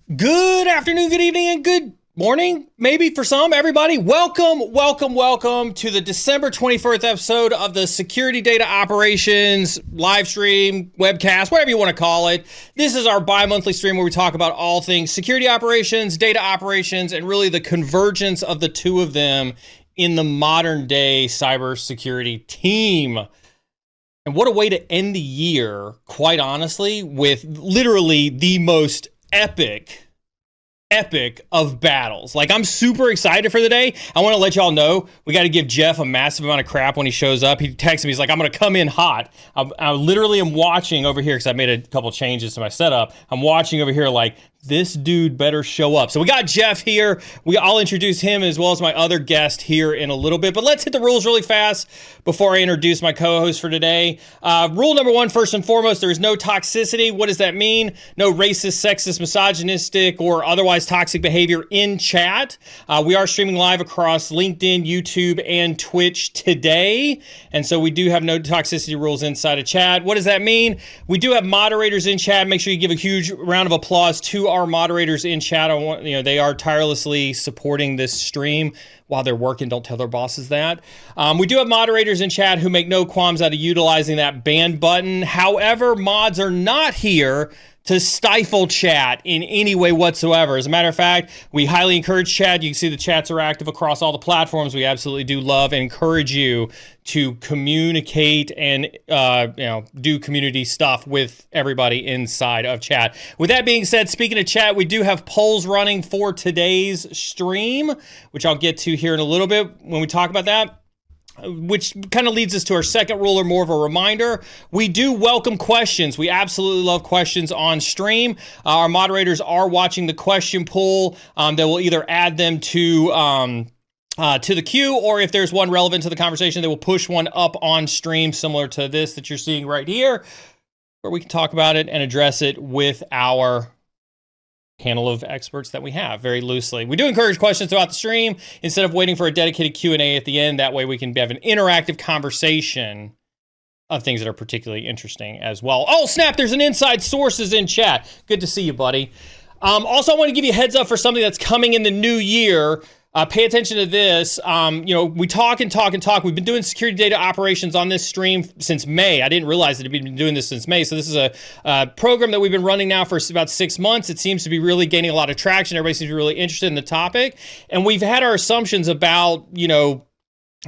Good afternoon, good evening, and good morning, maybe for some, everybody. Welcome to the December 21st episode of the Security Data Operations live stream, webcast, whatever you want to call it. This is our bi-monthly stream where we talk about all things security operations, data operations, and really the convergence of the two of them in the modern day cybersecurity team. And what a way to end the year, quite honestly, with literally the most epic of battles. Like, I'm super excited for the day. I want to let y'all know we got to give Jeff a massive amount of crap when he shows up. He texts me, he's like, I'm going to come in hot. I literally am watching over here because I made a couple changes to my setup. I'm watching over here like, this dude better show up. So we got Jeff here. I'll introduce him as well as my other guest here in a little bit. But let's hit the rules really fast before I introduce my co-host for today. Rule number one, first and foremost, there is no toxicity. What does that mean? No racist, sexist, misogynistic, or otherwise toxic behavior in chat. We are streaming live across LinkedIn, YouTube, and Twitch today. And so we do have no toxicity rules inside of chat. What does that mean? We do have moderators in chat. Make sure you give a huge round of applause to our moderators in chat. They are tirelessly supporting this stream while they're working. Don't tell their bosses that. We do have moderators in chat who make no qualms out of utilizing that ban button. However, mods are not here to stifle chat in any way whatsoever. As a matter of fact, we highly encourage chat. You can see the chats are active across all the platforms. We absolutely do love and encourage you to communicate and do community stuff with everybody inside of chat. With that being said, speaking of chat, we do have polls running for today's stream, which I'll get to here in a little bit when we talk about that. Which kind of leads us to our second rule, or more of a reminder. We do welcome questions. We absolutely love questions on stream. Our moderators are watching the question pool. They will either add them to the queue, or if there's one relevant to the conversation, they will push one up on stream, similar to this that you're seeing right here, where we can talk about it and address it with our panel of experts that we have very loosely. We do encourage questions throughout the stream instead of waiting for a dedicated Q&A at the end. That way we can have an interactive conversation of things that are particularly interesting as well. Oh, snap, there's an inside sources in chat. Good to see you, buddy. Also, I want to give you a heads up for something that's coming in the new year. Pay attention to this. We talk. We've been doing security data operations on this stream since May. I didn't realize that we've been doing this since May. So this is a program that we've been running now for about 6 months. It seems to be really gaining a lot of traction. Everybody seems to be really interested in the topic. And we've had our assumptions about,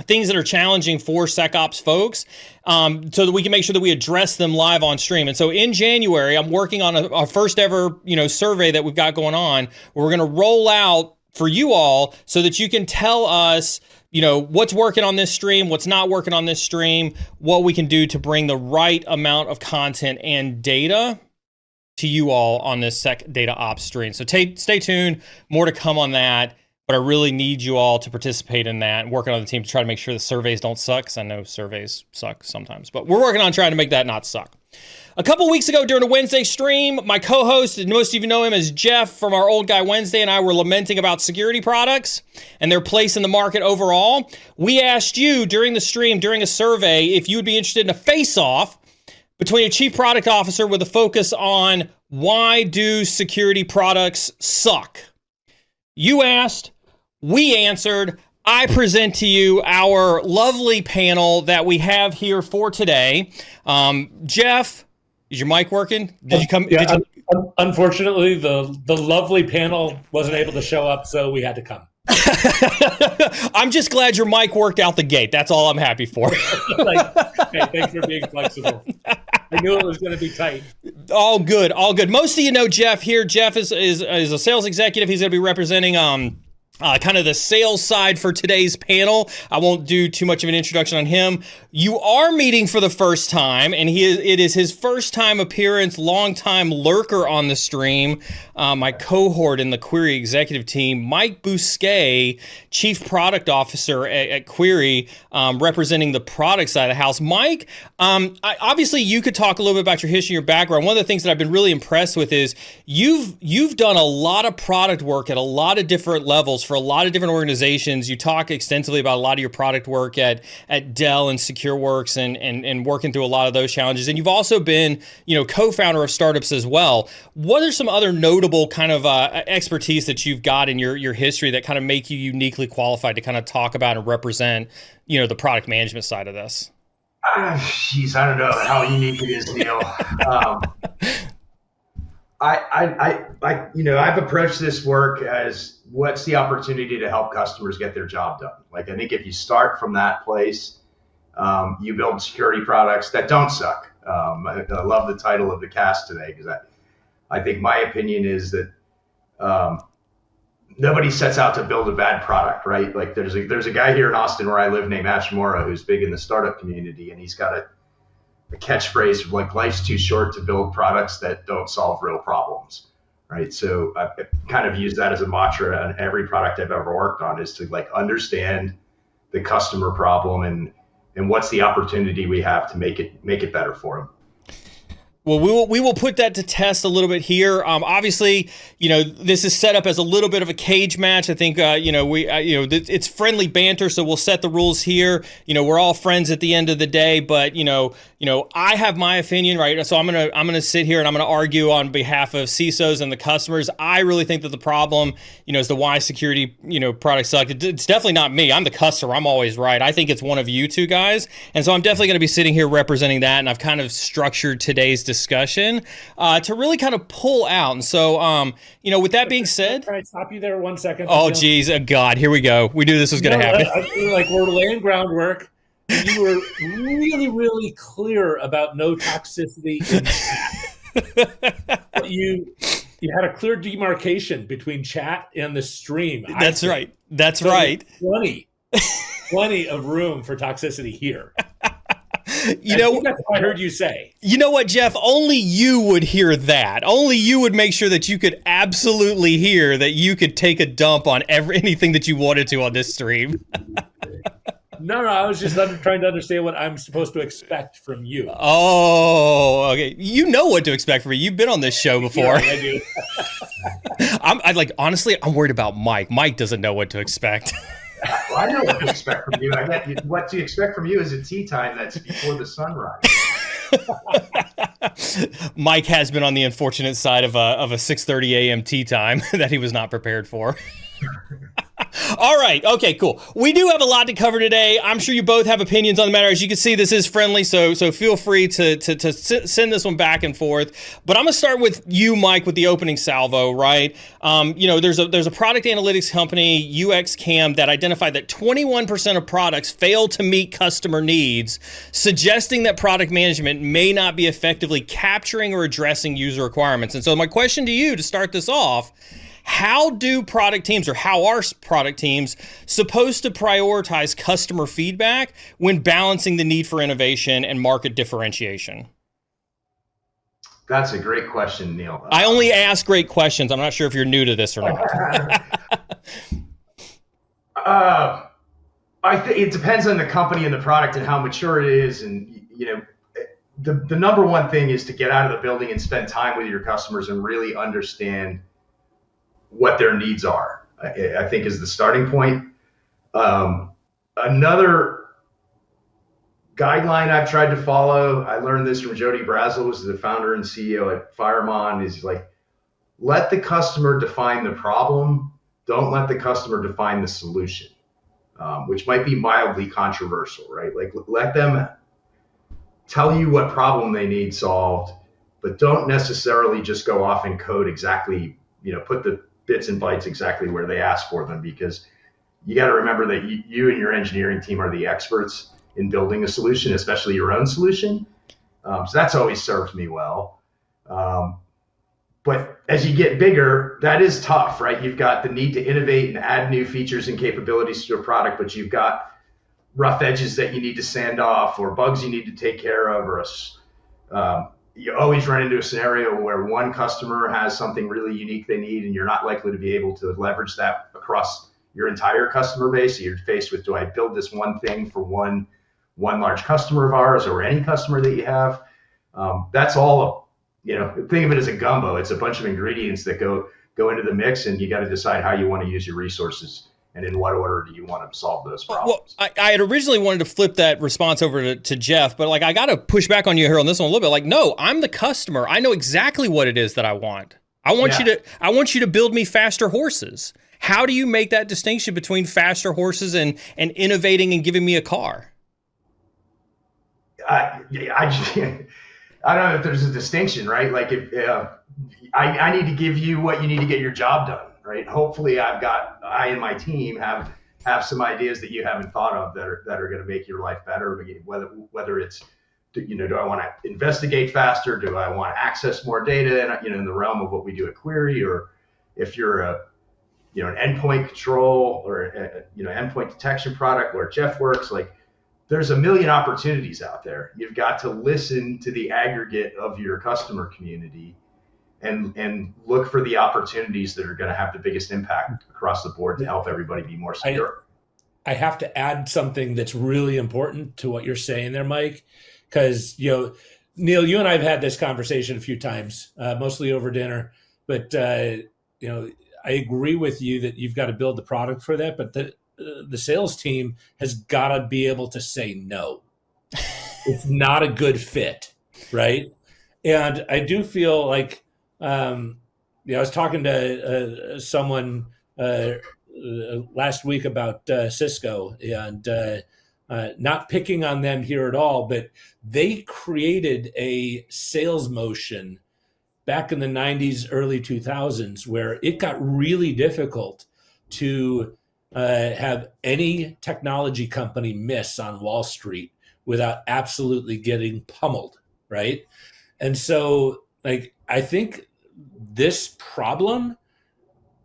things that are challenging for SecOps folks, so that we can make sure that we address them live on stream. And so in January, I'm working on our first ever, survey that we've got going on, where we're going to roll out for you all so that you can tell us, what's working on this stream, what's not working on this stream, what we can do to bring the right amount of content and data to you all on this SecDataOps stream. So stay tuned, more to come on that, but I really need you all to participate in that and working on the team to try to make sure the surveys don't suck, because I know surveys suck sometimes, but we're working on trying to make that not suck. A couple weeks ago during a Wednesday stream, my co-host, and most of you know him as Jeff from our Old Guy Wednesday, and I were lamenting about security products and their place in the market overall. We asked you during the stream, during a survey, if you would be interested in a face-off between a chief product officer with a focus on why do security products suck. You asked, we answered. I present to you our lovely panel that we have here for today. Jeff, is your mic working? Did you come? Yeah, unfortunately, the lovely panel wasn't able to show up, so we had to come. I'm just glad your mic worked out the gate. That's all I'm happy for. Hey, thanks for being flexible. I knew it was going to be tight. All good. Most of you know Jeff here. Jeff is a sales executive. He's going to be representing kind of the sales side for today's panel. I won't do too much of an introduction on him. You are meeting for the first time, and it is his first time appearance, long-time lurker on the stream. My cohort in the Query executive team, Mike Bousquet, Chief Product Officer at Query, representing the product side of the house. Mike, obviously you could talk a little bit about your history, your background. One of the things that I've been really impressed with is you've done a lot of product work at a lot of different levels for a lot of different organizations. You talk extensively about a lot of your product work at Dell and SecureWorks and working through a lot of those challenges. And you've also been, co-founder of startups as well. What are some other notable kind of expertise that you've got in your history that kind of make you uniquely qualified to kind of talk about and represent, the product management side of this? Geez, I don't know how unique it is, Neal. I've approached this work as what's the opportunity to help customers get their job done. Like, I think if you start from that place, you build security products that don't suck. I love the title of the cast today because I think my opinion is that nobody sets out to build a bad product, right? Like there's a guy here in Austin where I live named Ash Mora who's big in the startup community, and he's got a catchphrase like life's too short to build products that don't solve real problems, right? So I kind of use that as a mantra on every product I've ever worked on, is to like understand the customer problem and what's the opportunity we have to make it better for them. Well, we will put that to test a little bit here. Obviously, this is set up as a little bit of a cage match. I think, it's friendly banter, so we'll set the rules here. We're all friends at the end of the day, but I have my opinion, right? So I'm gonna sit here and I'm gonna argue on behalf of CISOs and the customers. I really think that the problem, is the why security, product suck. It's definitely not me. I'm the customer. I'm always right. I think it's one of you two guys, and so I'm definitely going to be sitting here representing that. And I've kind of structured today's discussion to really kind of pull out. And so, with that being said, can I stop you there 1 second? Oh, geez, God, here we go. We knew this was going to happen. I feel like we're laying groundwork. You were really, really clear about no toxicity in chat. You had a clear demarcation between chat and the stream. That's right. That's right. Plenty of room for toxicity here. That's what I heard you say. You know what, Jeff? Only you would hear that. Only you would make sure that you could absolutely hear that you could take a dump on anything that you wanted to on this stream. No, I was just trying to understand what I'm supposed to expect from you. Oh, okay. You know what to expect from me. You've been on this show before. Yeah, I do. Honestly, I'm worried about Mike. Mike doesn't know what to expect. Well, I know what to expect from you. What to expect from you is a tea time that's before the sunrise. Mike has been on the unfortunate side of a 6:30 a.m. tea time that he was not prepared for. All right. Okay, cool. We do have a lot to cover today. I'm sure you both have opinions on the matter. As you can see, this is friendly, so feel free to send this one back and forth. But I'm going to start with you, Mike, with the opening salvo, right? There's a product analytics company, UXCam, that identified that 21% of products fail to meet customer needs, suggesting that product management may not be effectively capturing or addressing user requirements. And so my question to you to start this off, how are product teams supposed to prioritize customer feedback when balancing the need for innovation and market differentiation? That's a great question, Neal. I only ask great questions. I'm not sure if you're new to this or not. I think it depends on the company and the product and how mature it is. And, the number one thing is to get out of the building and spend time with your customers and really understand what their needs are, I think, is the starting point. Another guideline I've tried to follow, I learned this from Jody Brazel, who's the founder and CEO at Firemon, is like, let the customer define the problem. Don't let the customer define the solution, which might be mildly controversial, right? Like, let them tell you what problem they need solved, but don't necessarily just go off and code exactly, put the bits and bytes exactly where they ask for them, because you got to remember that you and your engineering team are the experts in building a solution, especially your own solution. So that's always served me well. But as you get bigger, that is tough, right? You've got the need to innovate and add new features and capabilities to your product, but you've got rough edges that you need to sand off, or bugs you need to take care of, or you always run into a scenario where one customer has something really unique they need, and you're not likely to be able to leverage that across your entire customer base. So you're faced with, do I build this one thing for one large customer of ours, or any customer that you have? That's all, think of it as a gumbo. It's a bunch of ingredients that go go into the mix, and you got to decide how you want to use your resources and in what order do you want to solve those problems. Well, I had originally wanted to flip that response over to Jeff, but like I got to push back on you here on this one a little bit. Like, no, I'm the customer. I know exactly what it is that I want. I want you to build me faster horses. How do you make that distinction between faster horses and innovating and giving me a car? I don't know if there's a distinction, right? Like if I need to give you what you need to get your job done, right? Hopefully I and my team have some ideas that you haven't thought of that are going to make your life better. Whether it's, do I want to investigate faster? Do I want to access more data in the realm of what we do at Query? Or if you're an endpoint control or endpoint detection product where Jeff works, like there's a million opportunities out there. You've got to listen to the aggregate of your customer community and look for the opportunities that are going to have the biggest impact across the board to help everybody be more secure. I have to add something that's really important to what you're saying there, Mike, because, Neal, you and I have had this conversation a few times, mostly over dinner, but, I agree with you that you've got to build the product for that, but the sales team has got to be able to say no. It's not a good fit, right? And I do feel like, I was talking to someone last week about Cisco, and not picking on them here at all, but they created a sales motion back in the 90s, early 2000s, where it got really difficult to have any technology company miss on Wall Street without absolutely getting pummeled, right? And so, I think this problem,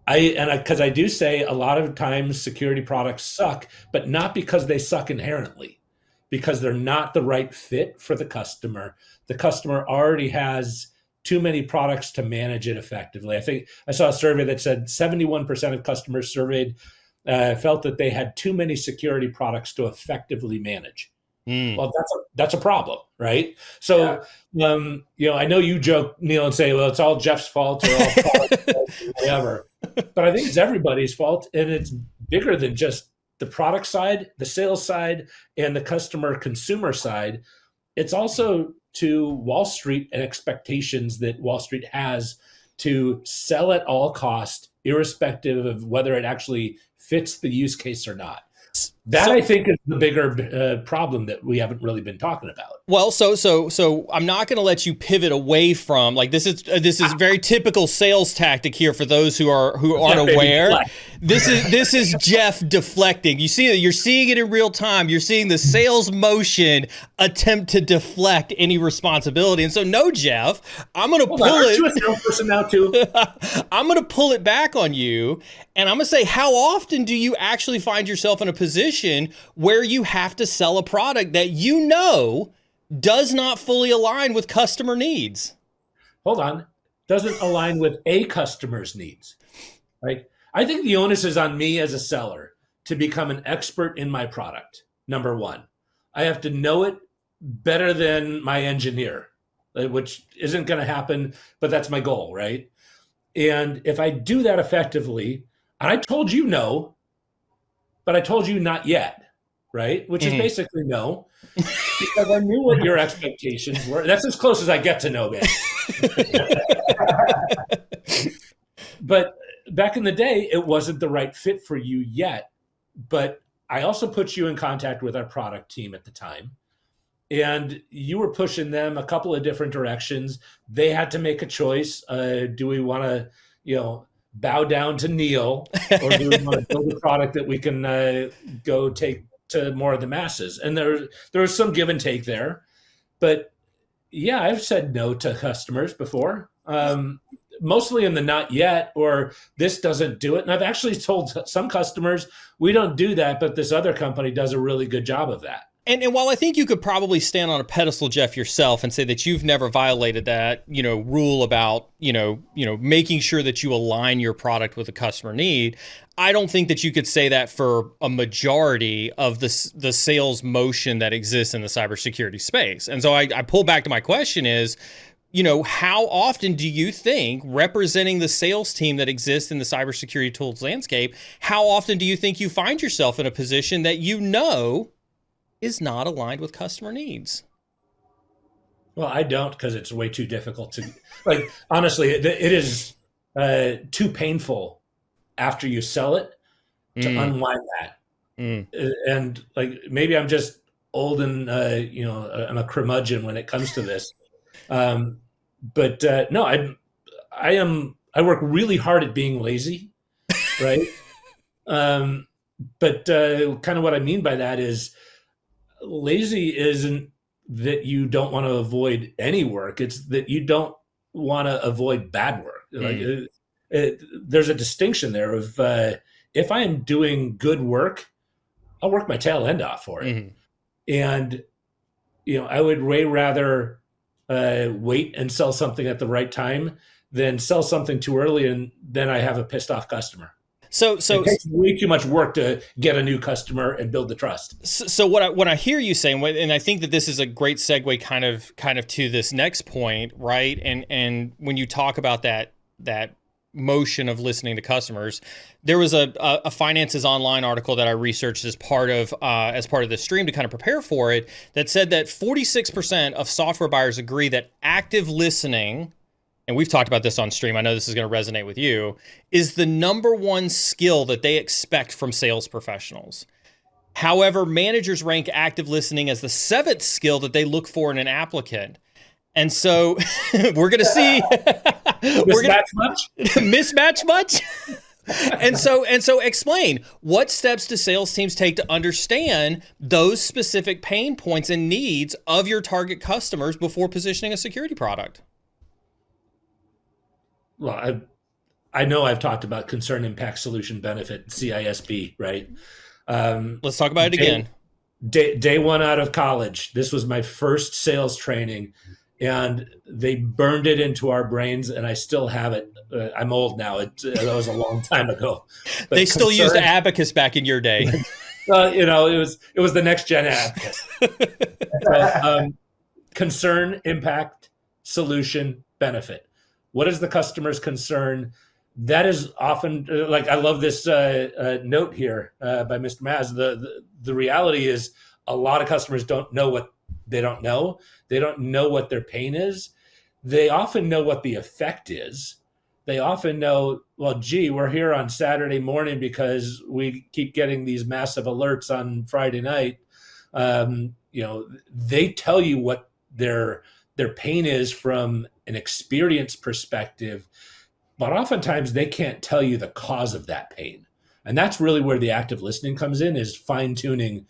because I do say a lot of times security products suck, but not because they suck inherently, because they're not the right fit for the customer. The customer already has too many products to manage it effectively. I think I saw a survey that said 71% of customers surveyed felt that they had too many security products to effectively manage. Well, that's a problem, right? So, I know you joke, Neal, and say, well, it's all Jeff's fault or all Paul's fault or whatever. But I think it's everybody's fault, and it's bigger than just the product side, the sales side, and the customer consumer side. It's also to Wall Street and expectations that Wall Street has to sell at all cost, irrespective of whether it actually fits the use case or not. That, I think, is the bigger problem that we haven't really been talking about. Well, so I'm not going to let you pivot away from, like, this is very typical sales tactic here for those who aren't aware. This is Jeff deflecting. You see it, you're seeing it in real time. You're seeing the sales motion attempt to deflect any responsibility. And so, no, Jeff, I'm going to pull it. Aren't you a salesperson now too? I'm going to pull it back on you, and I'm going to say, how often do you actually find yourself in a position where you have to sell a product that you know does not fully align with customer needs? Hold on. Doesn't align with a customer's needs, right? I think the onus is on me as a seller to become an expert in my product. Number one, I have to know it better than my engineer, which isn't going to happen, but that's my goal, right? And if I do that effectively, and I told you no, but I told you not yet, right? Which is basically no, because I knew what your expectations were. That's as close as I get to no, man. But back in the day, it wasn't the right fit for you yet. But I also put you in contact with our product team at the time, and you were pushing them a couple of different directions. They had to make a choice. Do we want to, bow down to Neal, or do we want to build a product that we can go take to more of the masses? And there was some give and take there. But yeah, I've said no to customers before, mostly in the not yet, or this doesn't do it. And I've actually told some customers, we don't do that, but this other company does a really good job of that. And while I think you could probably stand on a pedestal, Jeff, yourself and say that you've never violated that, rule about, making sure that you align your product with a customer need, I don't think that you could say that for a majority of the sales motion that exists in the cybersecurity space. And so I pull back to my question is, how often do you think, representing the sales team that exists in the cybersecurity tools landscape, how often do you think you find yourself in a position that is not aligned with customer needs? Well, I don't, because it's way too difficult to, honestly, it is too painful after you sell it to unwind that. And maybe I'm just old and, I'm a curmudgeon when it comes to this. But no, I work really hard at being lazy, right? But kind of what I mean by that is lazy isn't that you don't want to avoid any work. It's that you don't want to avoid bad work. There's a distinction there of if I am doing good work, I'll work my tail end off for it. And, I would way rather wait and sell something at the right time than sell something too early and then I have a pissed off customer. So it takes way too much work to get a new customer and build the trust. So what I hear you saying, and I think that this is a great segue kind of to this next point, right? And when you talk about that motion of listening to customers, there was a Finances Online article that I researched as part of this stream to kind of prepare for it that said that 46% of software buyers agree that active listening, and we've talked about this on stream, I know this is going to resonate with you, is the number one skill that they expect from sales professionals. However, managers rank active listening as the seventh skill that they look for in an applicant. And so we're going to see mismatch much. And so explain, what steps do sales teams take to understand those specific pain points and needs of your target customers before positioning a security product? Well, I know I've talked about concern, impact, solution, benefit, CISB, right? Let's talk about it again. Day one out of college, this was my first sales training, and they burned it into our brains, and I still have it. I'm old now. That was a long time ago. But they still used Abacus back in your day. It was the next gen Abacus. Concern, impact, solution, benefit. What is the customer's concern? That is often I love this note here by Mr. Maz. The reality is a lot of customers don't know what they don't know. They don't know what their pain is. They often know what the effect is. They often know, well, gee, we're here on Saturday morning because we keep getting these massive alerts on Friday night. They tell you what their pain is from an experience perspective, but oftentimes they can't tell you the cause of that pain. And that's really where the active listening comes in, is fine-tuning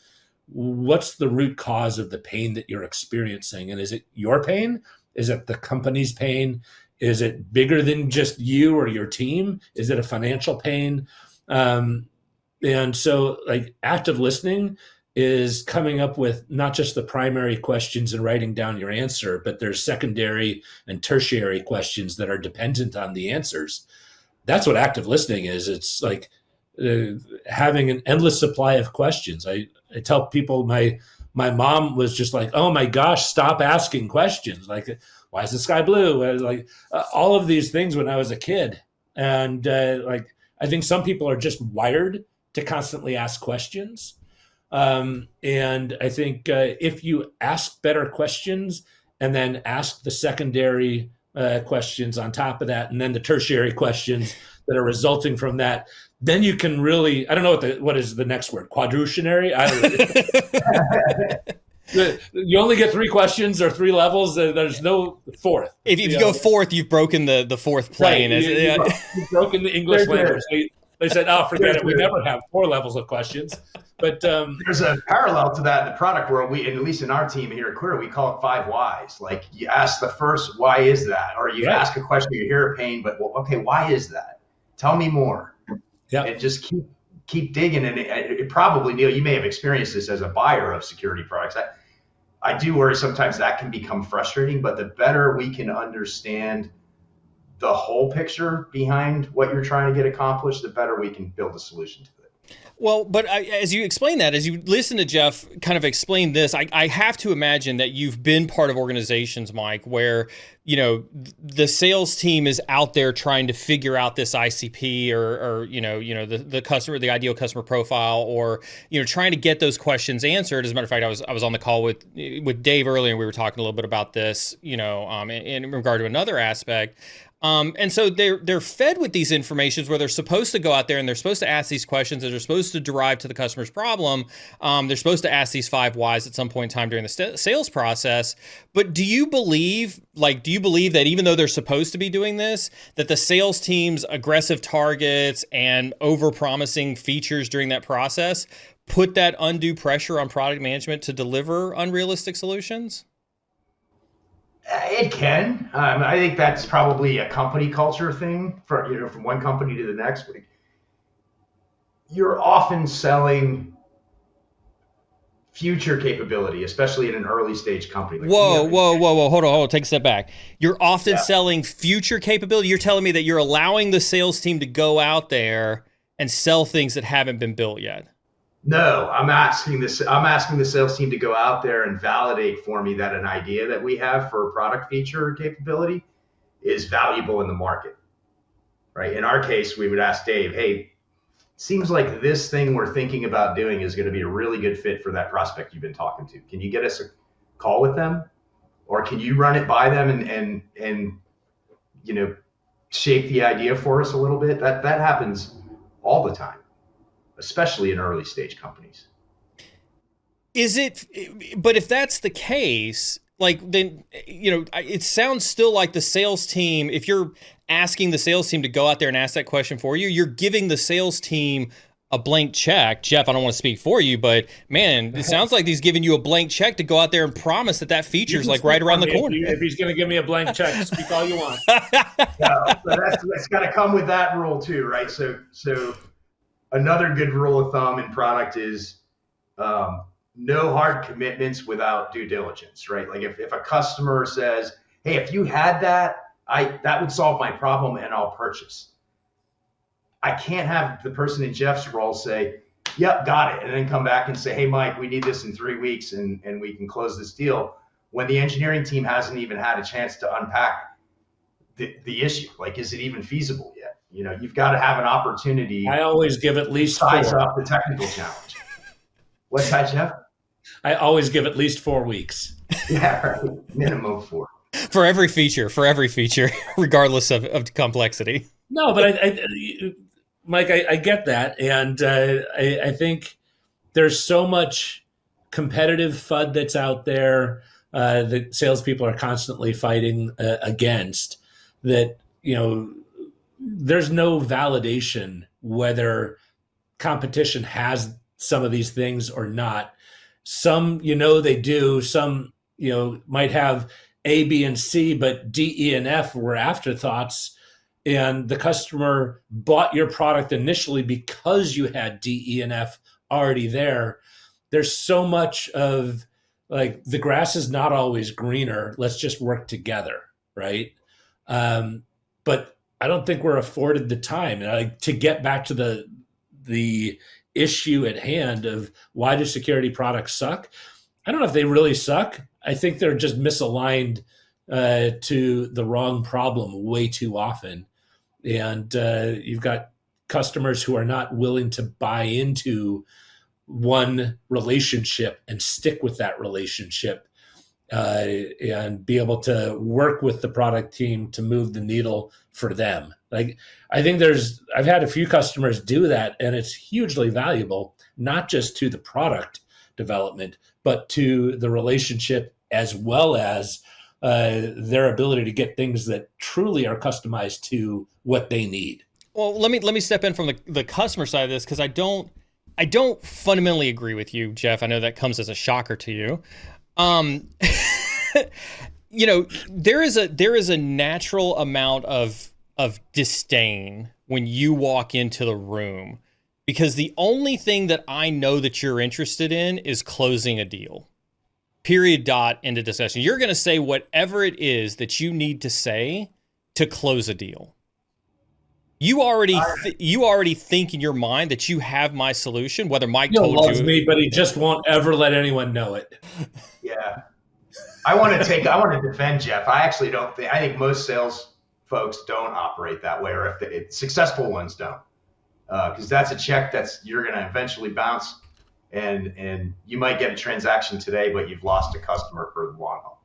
what's the root cause of the pain that you're experiencing. And is it your pain? Is it the company's pain? Is it bigger than just you or your team? Is it a financial pain? And so active listening is coming up with not just the primary questions and writing down your answer, but there's secondary and tertiary questions that are dependent on the answers. That's what active listening is. It's having an endless supply of questions. I tell people my mom was just like, oh my gosh, stop asking questions. Why is the sky blue? All of these things when I was a kid. And I think some people are just wired to constantly ask questions. And I think if you ask better questions and then ask the secondary questions on top of that, and then the tertiary questions that are resulting from that, then you can really, I don't know what is the next word, quadrutionary? I don't know. You only get 3 questions or 3 levels. There's no fourth. If you go fourth, you've broken the fourth plane. Right. You've broken the English language. They said, oh, forget it. We never have 4 levels of questions. But there's a parallel to that in the product world. We, at least in our team here at Clear, we call it 5 whys. Like, you ask the first, why is that? Or you ask a question, you hear a pain, but okay, why is that? Tell me more. Yeah. And just keep digging. And it probably, Neal, you may have experienced this as a buyer of security products. I do worry sometimes that can become frustrating, but the better we can understand the whole picture behind what you're trying to get accomplished, the better we can build a solution to it. Well, but as you explain that, as you listen to Jeff kind of explain this, I have to imagine that you've been part of organizations, Mike, where, you know, the sales team is out there trying to figure out this ICP or the customer, the ideal customer profile, or, you know, trying to get those questions answered. As a matter of fact, I was on the call with Dave earlier, and we were talking a little bit about this, you know, in regard to another aspect. And so they're fed with these informations where they're supposed to go out there and they're supposed to ask these questions that they're supposed to derive to the customer's problem. They're supposed to ask these 5 whys at some point in time during the sales process. But do you believe that even though they're supposed to be doing this, that the sales team's aggressive targets and over-promising features during that process put that undue pressure on product management to deliver unrealistic solutions? It can. I think that's probably a company culture thing from one company to the next. You're often selling future capability, especially in an early stage company. Like whoa. Hold on. Take a step back. You're often selling future capability. You're telling me that you're allowing the sales team to go out there and sell things that haven't been built yet. No, I'm asking the sales team to go out there and validate for me that an idea that we have for a product feature or capability is valuable in the market, right? In our case, we would ask Dave, hey, seems like this thing we're thinking about doing is going to be a really good fit for that prospect you've been talking to. Can you get us a call with them? Or can you run it by them and you know, shape the idea for us a little bit? That happens all the time, especially in early stage companies. But if that's the case, like, then, you know, it sounds still like the sales team, if you're asking the sales team to go out there and ask that question for you, you're giving the sales team a blank check. Jeff, I don't want to speak for you, but man, it sounds like he's giving you a blank check to go out there and promise that feature is like right around the corner. If he's going to give me a blank check, speak all you want. That's got to come with that rule too, right? So another good rule of thumb in product is no hard commitments without due diligence, right? Like if a customer says, hey, if you had that, that would solve my problem and I'll purchase. I can't have the person in Jeff's role say, yep, got it, and then come back and say, hey, Mike, we need this in 3 weeks and we can close this deal, when the engineering team hasn't even had a chance to unpack the issue. Like, is it even feasible yet? You know, you've got to have an opportunity. I always give at least size 4. up the technical challenge. What's that, Jeff? I always give at least 4 weeks. Yeah, right. Minimum 4. For every feature, regardless of complexity. No, but Mike, I get that. And I think there's so much competitive FUD that's out there that salespeople are constantly fighting against, that, you know, there's no validation whether competition has some of these things or not. Some, you know, they do. Some, you know, might have A, B, and C, but D, E, and F were afterthoughts. And the customer bought your product initially because you had D, E, and F already there. There's so much of, like, the grass is not always greener. Let's just work together, right? But I don't think we're afforded the time to get back to the issue at hand of why do security products suck? I don't know if they really suck. I think they're just misaligned to the wrong problem way too often. And you've got customers who are not willing to buy into one relationship and stick with that relationship and be able to work with the product team to move the needle for them. Like, I think I've had a few customers do that, and it's hugely valuable, not just to the product development, but to the relationship, as well as their ability to get things that truly are customized to what they need. Well, let me step in from the customer side of this, because I don't fundamentally agree with you, Jeff. I know that comes as a shocker to you. You know, there is a natural amount of disdain when you walk into the room, because the only thing that I know that you're interested in is closing a deal. Period, dot, end of discussion. You're going to say whatever it is that you need to say to close a deal. You already think in your mind that you have my solution, whether Mike Neal told loves you. me, but he just won't ever let anyone know it. Yeah. I want to defend Jeff. I actually don't think, I think most sales folks don't operate that way, or if successful ones don't. Because that's a check you're going to eventually bounce, and you might get a transaction today, but you've lost a customer for the long haul.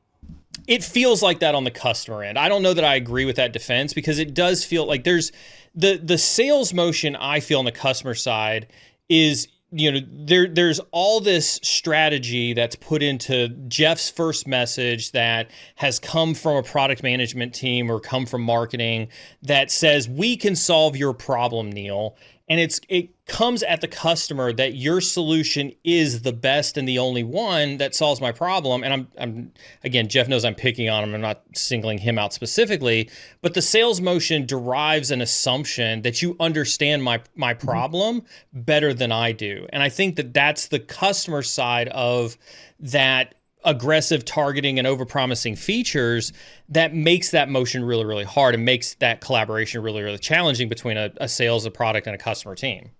It feels like that on the customer end. I don't know that I agree with that defense, because it does feel like there's the sales motion I feel on the customer side is, there's all this strategy that's put into Jeff's first message that has come from a product management team or come from marketing that says, we can solve your problem, Neal. And it comes at the customer that your solution is the best and the only one that solves my problem. And I'm again, Jeff knows I'm picking on him. I'm not singling him out specifically, but the sales motion derives an assumption that you understand my problem better than I do. And I think that that's the customer side of that aggressive targeting and overpromising features that makes that motion really, really hard and makes that collaboration really, really challenging between a sales, a product, and a customer team.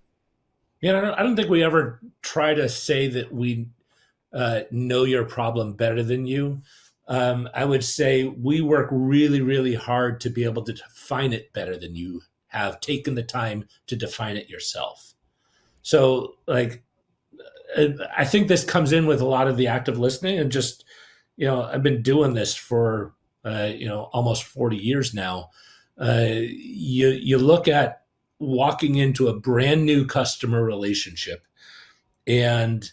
Yeah, I don't think we ever try to say that we know your problem better than you. I would say we work really, really hard to be able to define it better than you have taken the time to define it yourself. So, I think this comes in with a lot of the active listening, and just, I've been doing this for, almost 40 years now. You look at walking into a brand new customer relationship and,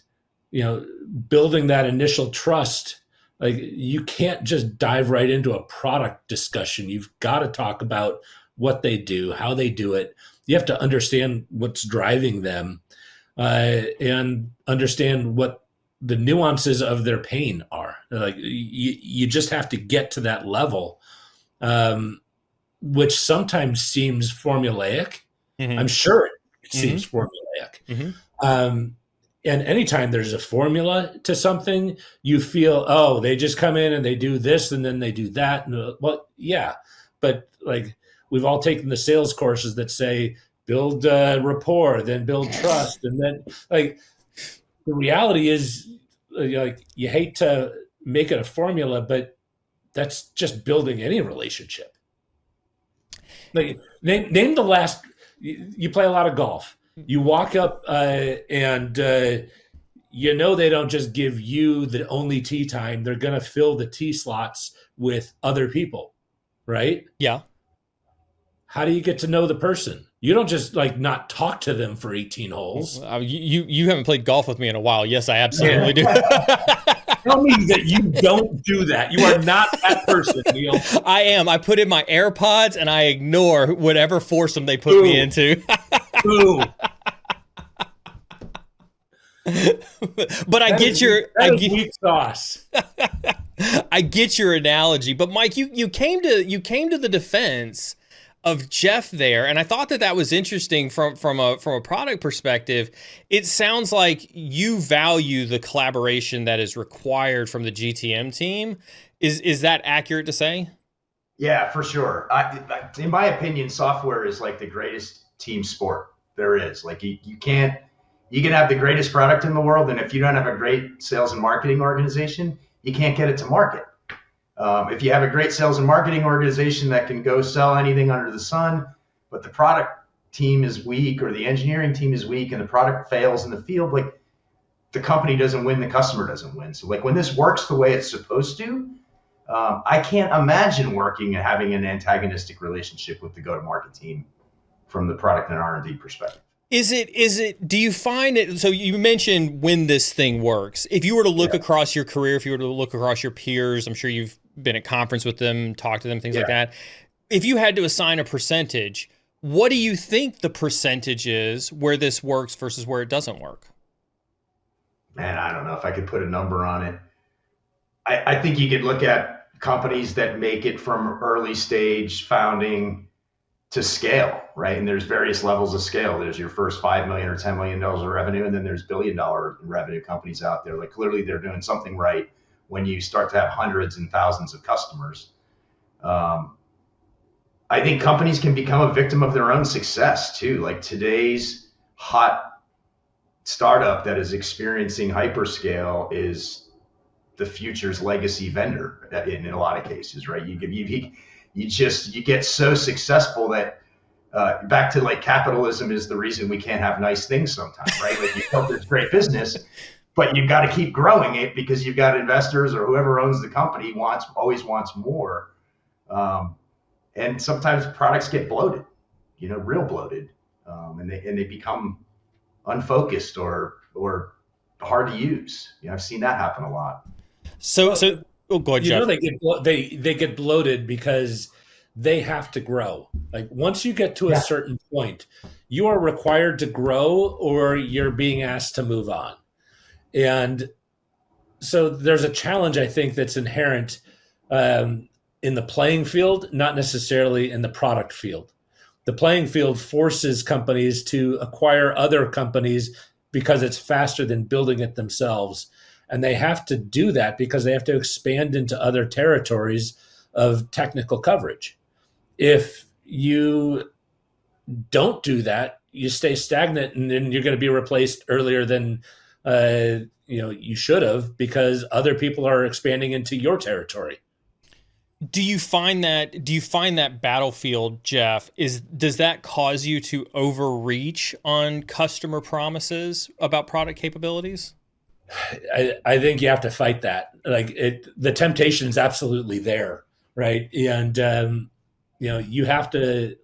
building that initial trust. Like, you can't just dive right into a product discussion. You've got to talk about what they do, how they do it. You have to understand what's driving them. And understand what the nuances of their pain are. Like, you just have to get to that level, which sometimes seems formulaic. Mm-hmm. I'm sure it seems formulaic. Mm-hmm. And anytime there's a formula to something, you feel, oh, they just come in and they do this and then they do that. And, well, yeah, but we've all taken the sales courses that say, build rapport, then build trust. And then the reality is you hate to make it a formula, but that's just building any relationship. Name the last, you play a lot of golf. You walk up and they don't just give you the only tee time. They're going to fill the tee slots with other people, right? Yeah. How do you get to know the person? You don't just not talk to them for 18 holes. You haven't played golf with me in a while. Yes, I absolutely do. Tell me that you don't do that. You are not that person, Neal. I am. I put in my AirPods and I ignore whatever foursome they put me into. Ooh. But I get your weak sauce. I get your analogy. But Mike, you came to the defense of Jeff there, and I thought that was interesting from a product perspective. It sounds like you value the collaboration that is required from the GTM team. Is that accurate to say? Yeah, for sure. In my opinion, software is the greatest team sport there is. You can have the greatest product in the world, and if you don't have a great sales and marketing organization, you can't get it to market. If you have a great sales and marketing organization that can go sell anything under the sun, but the product team is weak or the engineering team is weak and the product fails in the field, the company doesn't win, the customer doesn't win. So when this works the way it's supposed to, I can't imagine working and having an antagonistic relationship with the go-to-market team from the product and R&D perspective. Do you find it, so you mentioned when this thing works, if you were to look across your career, if you were to look across your peers, I'm sure you've been at conference with them, talked to them, things like that. If you had to assign a percentage, what do you think the percentage is where this works versus where it doesn't work? Man, I don't know if I could put a number on it. I think you could look at companies that make it from early stage founding to scale, right? And there's various levels of scale. There's your first $5 million or $10 million of revenue, and then there's $1 billion revenue companies out there. Clearly they're doing something right when you start to have hundreds and thousands of customers. I think companies can become a victim of their own success too. Like today's hot startup that is experiencing hyperscale is the future's legacy vendor in a lot of cases, right? You get so successful that back to like capitalism is the reason we can't have nice things sometimes, right? Like you built this great business, but you've got to keep growing it because you've got investors or whoever owns the company always wants more. And sometimes products get bloated, real bloated, and they become unfocused or hard to use. I've seen that happen a lot. So oh, go ahead, Jeff. They get bloated because they have to grow. Like once you get to a certain point, you are required to grow or you're being asked to move on. And so there's a challenge, I think, that's inherent in the playing field, not necessarily in the product field. The playing field forces companies to acquire other companies because it's faster than building it themselves. And they have to do that because they have to expand into other territories of technical coverage. If you don't do that, you stay stagnant and then you're going to be replaced earlier than you should have because other people are expanding into your territory. Do you find that battlefield, Jeff, does that cause you to overreach on customer promises about product capabilities? I think you have to fight that. The temptation is absolutely there, right? And you have to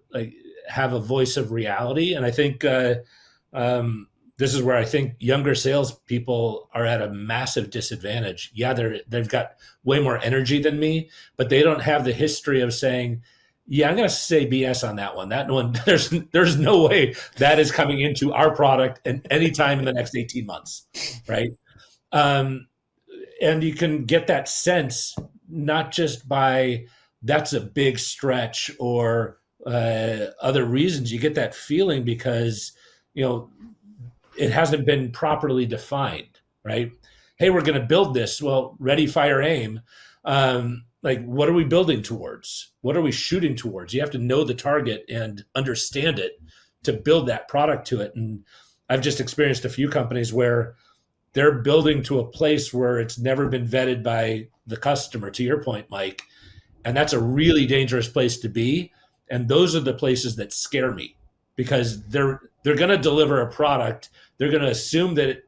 have a voice of reality. And I think this is where I think younger salespeople are at a massive disadvantage. Yeah, they've got way more energy than me, but they don't have the history of saying, "Yeah, I'm going to say BS on that one. That one, there's no way that is coming into our product at any time in the next 18 months, right?" And you can get that sense not just by that's a big stretch or other reasons. You get that feeling because it hasn't been properly defined, right? Hey, we're going to build this. Well, ready, fire, aim. What are we building towards? What are we shooting towards? You have to know the target and understand it to build that product to it. And I've just experienced a few companies where they're building to a place where it's never been vetted by the customer, to your point, Mike. And that's a really dangerous place to be. And those are the places that scare me because they're going to deliver a product. They're going to assume that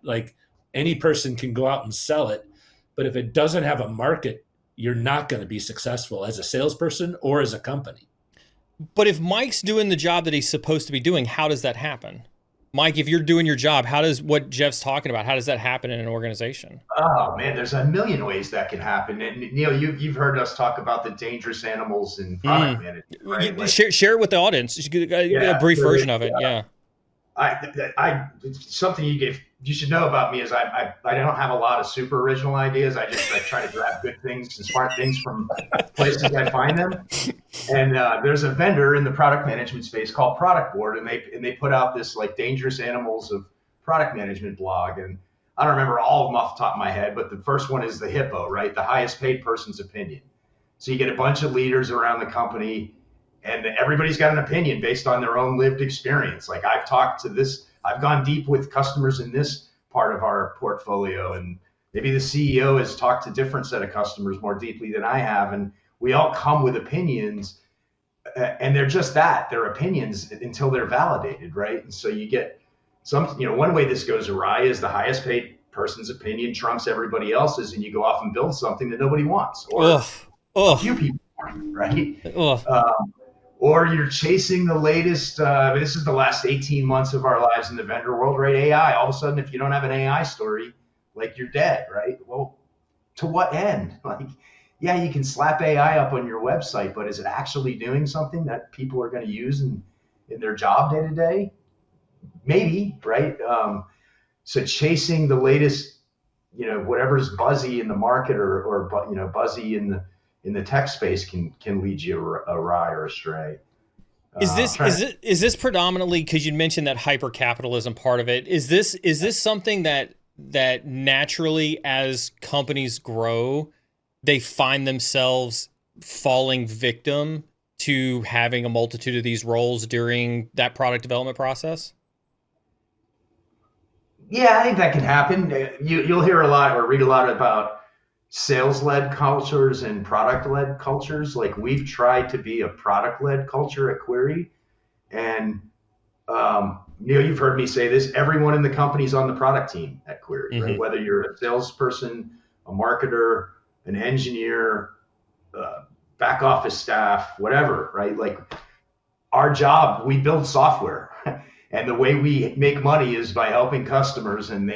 any person can go out and sell it. But if it doesn't have a market, you're not going to be successful as a salesperson or as a company. But if Mike's doing the job that he's supposed to be doing, how does that happen? Mike, if you're doing your job, how does what Jeff's talking about, how does that happen in an organization? Oh man, there's a million ways that can happen. And Neal, you've heard us talk about the dangerous animals in product management, right? Share it with the audience. A brief version of it. Yeah. Something you should know about me is I don't have a lot of super original ideas. I try to grab good things and smart things from places I find them. And there's a vendor in the product management space called Product Board, and they put out this dangerous animals of product management blog. And I don't remember all of them off the top of my head, but the first one is the HIPPO, right? The highest paid person's opinion. So you get a bunch of leaders around the company, and everybody's got an opinion based on their own lived experience. I've gone deep with customers in this part of our portfolio, and maybe the CEO has talked to a different set of customers more deeply than I have. And we all come with opinions, and they're just that, they're opinions until they're validated, right? And so you get one way this goes awry is the highest paid person's opinion trumps everybody else's, and you go off and build something that nobody wants, or a few people want, right? Or you're chasing the latest, this is the last 18 months of our lives in the vendor world, right? AI. All of a sudden, if you don't have an AI story, you're dead, right? Well, to what end? Yeah, you can slap AI up on your website, but is it actually doing something that people are going to use in their job day to day? Maybe, right? So chasing the latest, whatever's buzzy in the market or buzzy in the tech space can lead you awry or astray. Is this predominantly, because you mentioned that hyper capitalism part of it? Is this something that naturally, as companies grow, they find themselves falling victim to having a multitude of these roles during that product development process? Yeah, I think that can happen. You'll hear a lot or read a lot about sales-led cultures and product-led cultures. Like we've tried to be a product-led culture at Query. And Neal, you've heard me say this, everyone in the company is on the product team at Query, right? Whether you're a salesperson, a marketer, an engineer, back office staff, whatever, right? Like our job, we build software. And the way we make money is by helping customers, and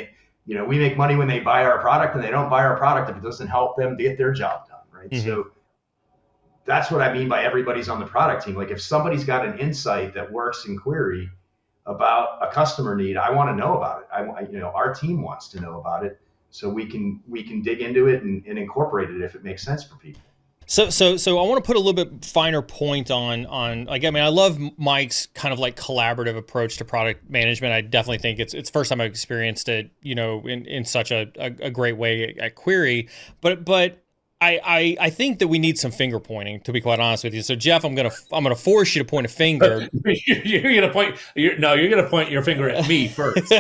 we make money when they buy our product, and they don't buy our product if it doesn't help them get their job done, right? So that's what I mean by everybody's on the product team. Like if somebody's got an insight that works in Query about a customer need, I want to know about it. Our team wants to know about it, so we can dig into it and incorporate it if it makes sense for people. So I want to put a little bit finer point on like, I mean, I love Mike's kind of like collaborative approach to product management. I definitely think it's the first time I've experienced it, in such a great way at Query, but I think that we need some finger pointing, to be quite honest with you. So Jeff, I'm gonna force you to point a finger. You're gonna point your finger at me first.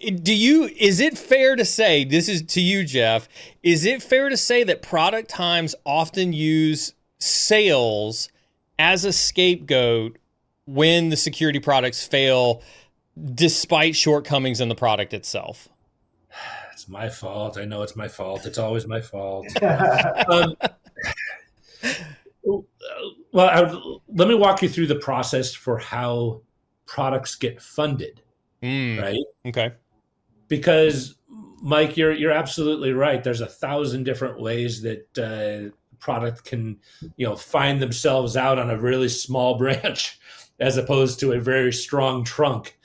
Is it fair to say, this is to you, Jeff, is it fair to say that product times often use sales as a scapegoat when the security products fail, despite shortcomings in the product itself? It's my fault. I know it's my fault. It's always my fault. Let me walk you through the process for how products get funded, right? Okay. Because Mike, you're absolutely right. There's 1,000 different ways that product can, find themselves out on a really small branch, as opposed to a very strong trunk.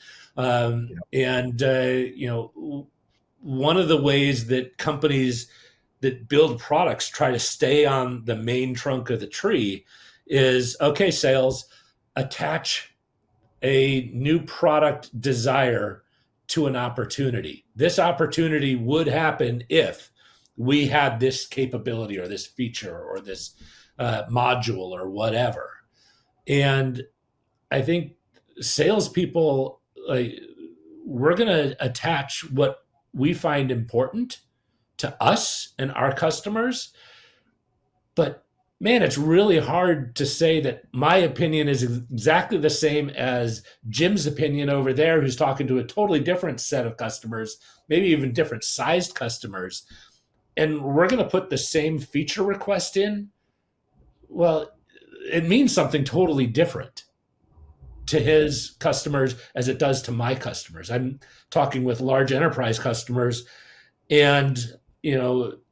One of the ways that companies that build products try to stay on the main trunk of the tree is, okay, sales, attach a new product desire to an opportunity. This opportunity would happen if we had this capability or this feature or this module or whatever. And I think salespeople, we're going to attach what we find important to us and our customers. But man, it's really hard to say that my opinion is exactly the same as Jim's opinion over there, who's talking to a totally different set of customers, maybe even different sized customers. And we're going to put the same feature request in. Well, it means something totally different to his customers as it does to my customers. I'm talking with large enterprise customers, and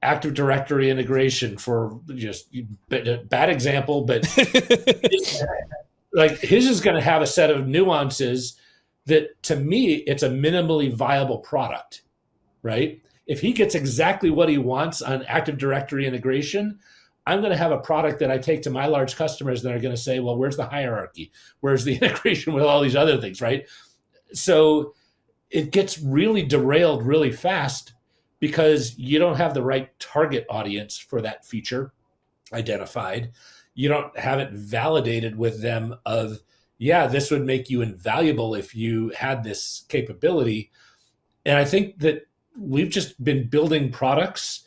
Active Directory integration, for just bad example, but like his is going to have a set of nuances that, to me, it's a minimally viable product, right? If he gets exactly what he wants on Active Directory integration, I'm going to have a product that I take to my large customers that are going to say, well, where's the hierarchy? Where's the integration with all these other things, right? So it gets really derailed really fast because you don't have the right target audience for that feature identified. You don't have it validated with them of, yeah, this would make you invaluable if you had this capability. And I think that we've just been building products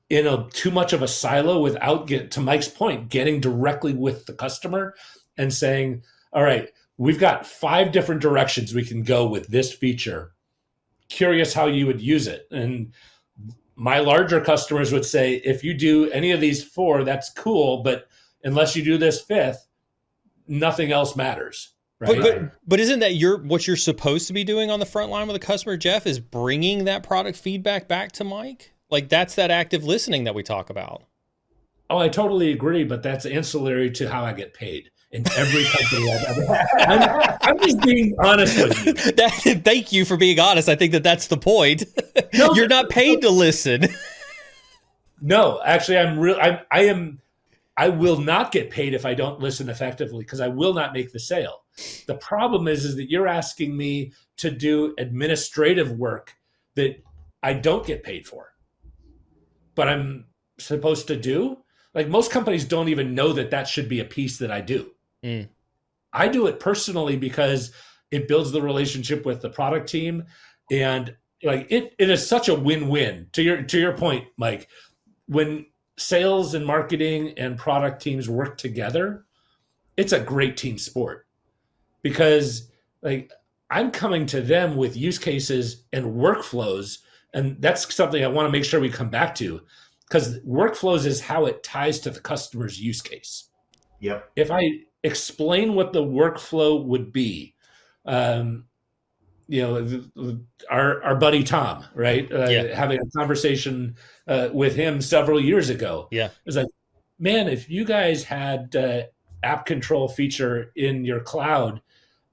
in too much of a silo without, to Mike's point, getting directly with the customer and saying, all right, we've got 5 different directions we can go with this feature. Curious how you would use it. And my larger customers would say, if you do any of these 4, that's cool, but unless you do this 5th, nothing else matters. Right? But isn't that what you're supposed to be doing on the front line with a customer, Jeff, is bringing that product feedback back to Mike? Like that's that active listening that we talk about. Oh, I totally agree, but that's ancillary to how I get paid in every company I've ever had. I'm just being honest with you. Thank you for being honest. I think that's the point. No, you're not paid to listen. No, actually, I will not get paid if I don't listen effectively because I will not make the sale. The problem is that you're asking me to do administrative work that I don't get paid for, but I'm supposed to do. like most companies don't even know that should be a piece that I do. Mm. I do it personally because it builds the relationship with the product team, and like it is such a win-win. To your point, Mike, when sales and marketing and product teams work together, it's a great team sport, because like I'm coming to them with use cases and workflows, and that's something I want to make sure we come back to, because workflows is how it ties to the customer's use case. Yep. If I explain what the workflow would be, our buddy Tom, right? Having a conversation with him several years ago. Yeah. It was like, man, if you guys had app control feature in your cloud,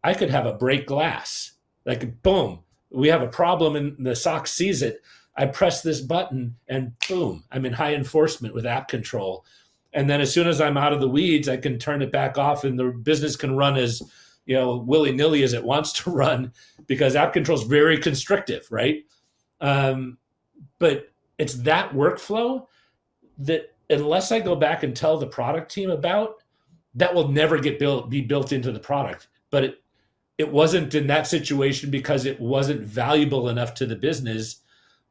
I could have a break glass. Like, boom, we have a problem and the SOC sees it. I press this button and boom, I'm in high enforcement with app control. And then as soon as I'm out of the weeds, I can turn it back off and the business can run as willy-nilly as it wants to run, because app control is very constrictive, right? But it's that workflow that, unless I go back and tell the product team about, that will never be built into the product. But it wasn't in that situation because it wasn't valuable enough to the business,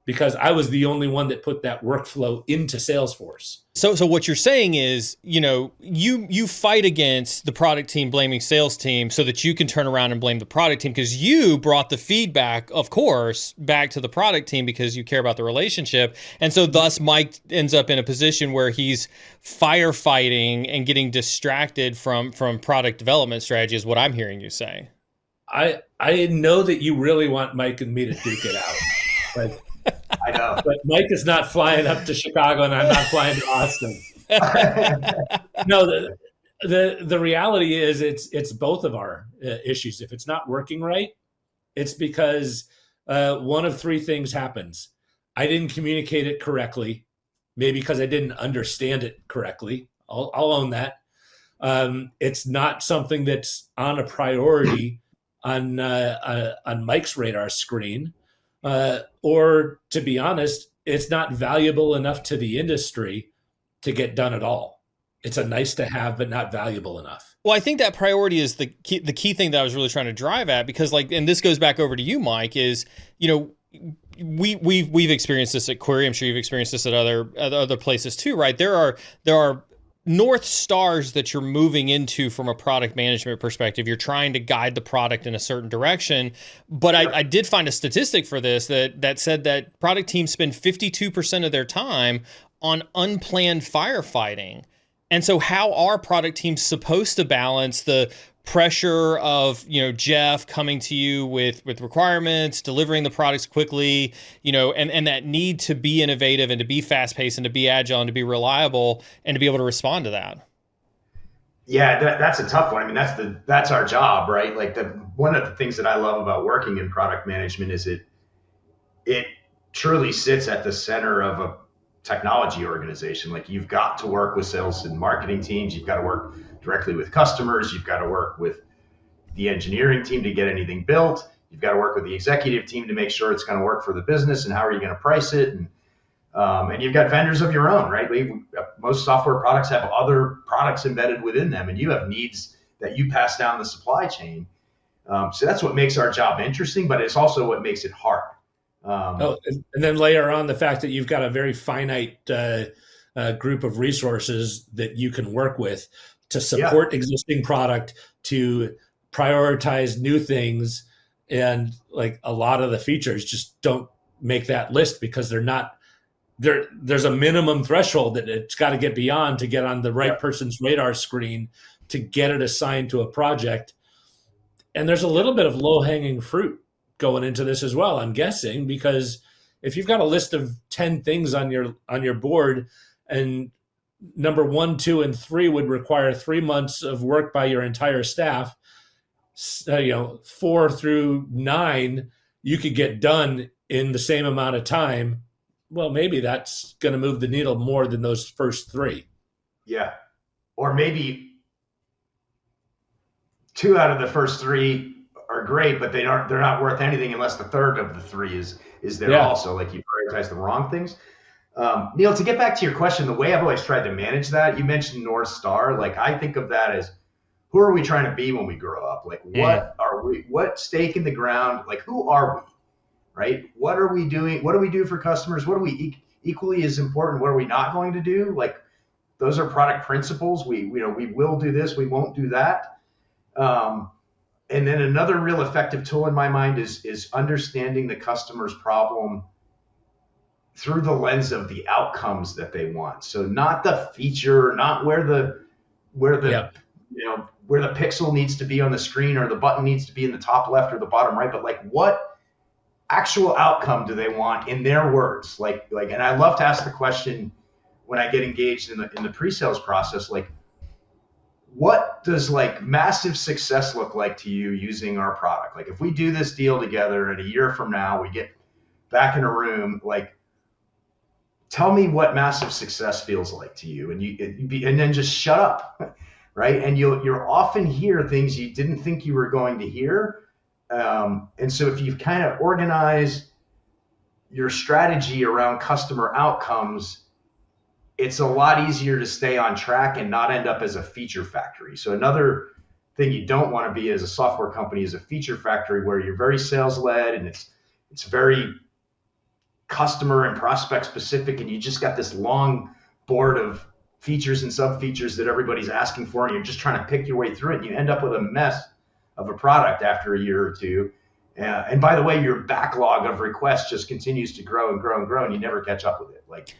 because I was the only one that put that workflow into Salesforce. So what you're saying is, you fight against the product team blaming sales team so that you can turn around and blame the product team, because you brought the feedback, of course, back to the product team because you care about the relationship. And so thus Mike ends up in a position where he's firefighting and getting distracted from product development strategy, is what I'm hearing you say. I know that you really want Mike and me to duke it out. But I know. But Mike is not flying up to Chicago and I'm not flying to Austin. No, the reality is it's both of our issues. If it's not working right, it's because one of three things happens. I didn't communicate it correctly, maybe because I didn't understand it correctly. I'll own that. It's not something that's on a priority on Mike's radar screen. Or to be honest, it's not valuable enough to the industry to get done at all. It's a nice to have, but not valuable enough. Well, I think that priority is the key thing that I was really trying to drive at, because and this goes back over to you, Mike, is, we've experienced this at Query. I'm sure you've experienced this at other places too, right? There are North Stars that you're moving into from a product management perspective. You're trying to guide the product in a certain direction. But I did find a statistic for this that said that product teams spend 52% of their time on unplanned firefighting. And so how are product teams supposed to balance the pressure of, Jeff coming to you with requirements, delivering the products quickly, and that need to be innovative and to be fast paced and to be agile and to be reliable and to be able to respond to that? Yeah, that's a tough one. I mean, that's our job, right? Like one of the things that I love about working in product management is it truly sits at the center of a technology organization. Like, you've got to work with sales and marketing teams. You've got to work directly with customers. You've got to work with the engineering team to get anything built. You've got to work with the executive team to make sure it's going to work for the business, and how are you going to price it? And you've got vendors of your own, right? Most software products have other products embedded within them, and you have needs that you pass down the supply chain. So that's what makes our job interesting, but it's also what makes it hard. And then layer on the fact that you've got a very finite group of resources that you can work with to support existing product, to prioritize new things. And like a lot of the features just don't make that list because they're not there. There's a minimum threshold that it's got to get beyond to get on the right person's radar screen to get it assigned to a project. And there's a little bit of low hanging fruit going into this as well, I'm guessing, because if you've got a list of 10 things on your board, and number 1, 2, and 3 would require 3 months of work by your entire staff, 4 through 9 you could get done in the same amount of time. Well, maybe that's going to move the needle more than those first 3. Yeah. Or maybe 2 out of the first 3 are great, but they're not worth anything unless the third of the 3 is there also. Like, you prioritize the wrong things. Neal, to get back to your question, the way I've always tried to manage that, you mentioned North Star. Like I think of that as who are we trying to be when we grow up? Like what stake in the ground? Like who are we? Right? What are we doing? What do we do for customers? What are we equally as important? What are we not going to do? Like those are product principles. We will do this. We won't do that. And then another real effective tool in my mind is understanding the customer's problem through the lens of the outcomes that they want. So not the feature, not where the where the pixel needs to be on the screen or the button needs to be in the top left or the bottom right, but like what actual outcome do they want in their words? Like, and I love to ask the question when I get engaged in the pre-sales process, like, what does like massive success look like to you using our product? Like if we do this deal together and a year from now we get back in a room, like tell me what massive success feels like to you, and then just shut up, right? And you'll often hear things you didn't think you were going to hear. And so if you kind of organize your strategy around customer outcomes, it's a lot easier to stay on track and not end up as a feature factory. So another thing you don't want to be as a software company is a feature factory where you're very sales led and it's very customer and prospect specific, and you just got this long board of features and sub features that everybody's asking for, and you're just trying to pick your way through it, and you end up with a mess of a product after a year or two. And by the way, your backlog of requests just continues to grow and grow and grow, and you never catch up with it. Like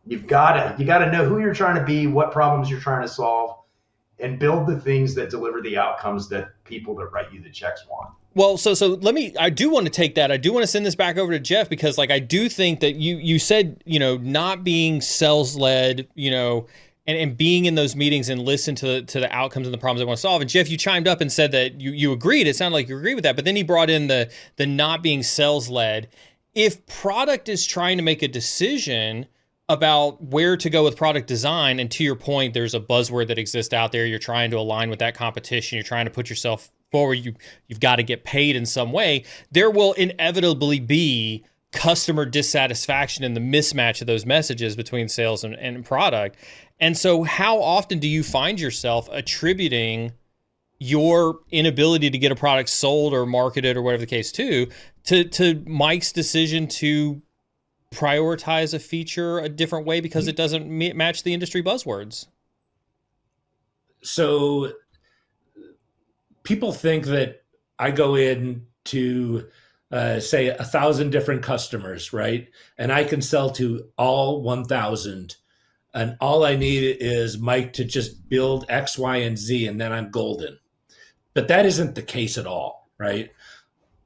you got to know who you're trying to be, what problems you're trying to solve, and build the things that deliver the outcomes that people that write you the checks want. Well, so I do want to take that. I do want to send this back over to Jeff because like I do think that you said, not being sales led, and being in those meetings and listen to the outcomes and the problems they want to solve. And Jeff, you chimed up and said that you agreed. It sounded like you agreed with that, but then he brought in the not being sales led. If product is trying to make a decision about where to go with product design, and to your point, there's a buzzword that exists out there. You're trying to align with that competition. You're trying to put yourself forward. You've got to get paid in some way. There will inevitably be customer dissatisfaction in the mismatch of those messages between sales and product. And so how often do you find yourself attributing your inability to get a product sold or marketed or whatever the case to Mike's decision to prioritize a feature a different way because it doesn't match the industry buzzwords? So people think that I go in to say 1,000 different customers, right? And I can sell to all 1,000. And all I need is Mike to just build X, Y, and Z, and then I'm golden. But that isn't the case at all, right?